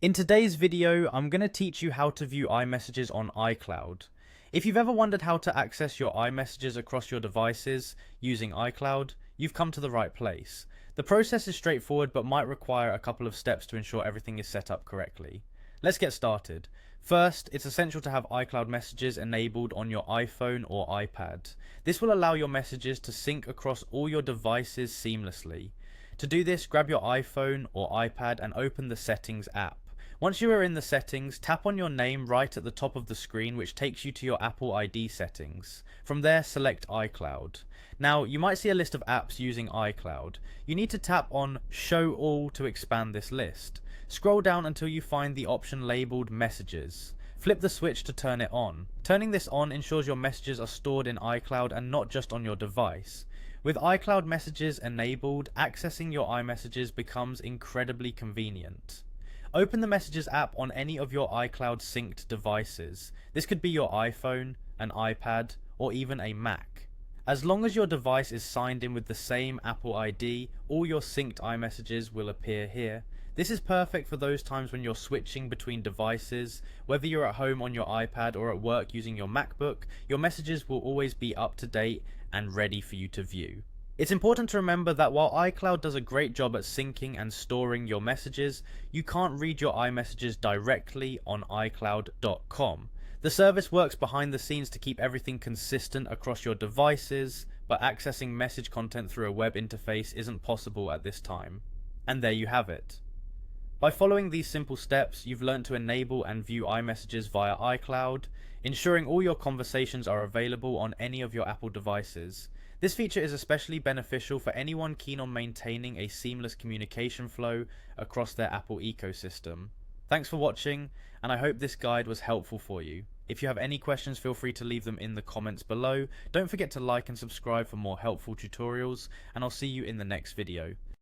In today's video, I'm going to teach you how to view iMessages on iCloud. If you've ever wondered how to access your iMessages across your devices using iCloud, you've come to the right place. The process is straightforward but might require a couple of steps to ensure everything is set up correctly. Let's get started. First, it's essential to have iCloud messages enabled on your iPhone or iPad. This will allow your messages to sync across all your devices seamlessly. To do this, grab your iPhone or iPad and open the Settings app. Once you are in the settings, tap on your name right at the top of the screen, which takes you to your Apple ID settings. From there, select iCloud. Now, you might see a list of apps using iCloud. You need to tap on Show All to expand this list. Scroll down until you find the option labeled Messages. Flip the switch to turn it on. Turning this on ensures your messages are stored in iCloud and not just on your device. With iCloud messages enabled, accessing your iMessages becomes incredibly convenient. Open the Messages app on any of your iCloud synced devices. This could be your iPhone, an iPad, or even a Mac. As long as your device is signed in with the same Apple ID, all your synced iMessages will appear here. This is perfect for those times when you're switching between devices. Whether you're at home on your iPad or at work using your MacBook, your messages will always be up to date and ready for you to view. It's important to remember that while iCloud does a great job at syncing and storing your messages, you can't read your iMessages directly on iCloud.com. The service works behind the scenes to keep everything consistent across your devices, but accessing message content through a web interface isn't possible at this time. And there you have it. By following these simple steps, you've learned to enable and view iMessages via iCloud, ensuring all your conversations are available on any of your Apple devices. This feature is especially beneficial for anyone keen on maintaining a seamless communication flow across their Apple ecosystem. Thanks for watching, and I hope this guide was helpful for you. If you have any questions, feel free to leave them in the comments below. Don't forget to like and subscribe for more helpful tutorials, and I'll see you in the next video.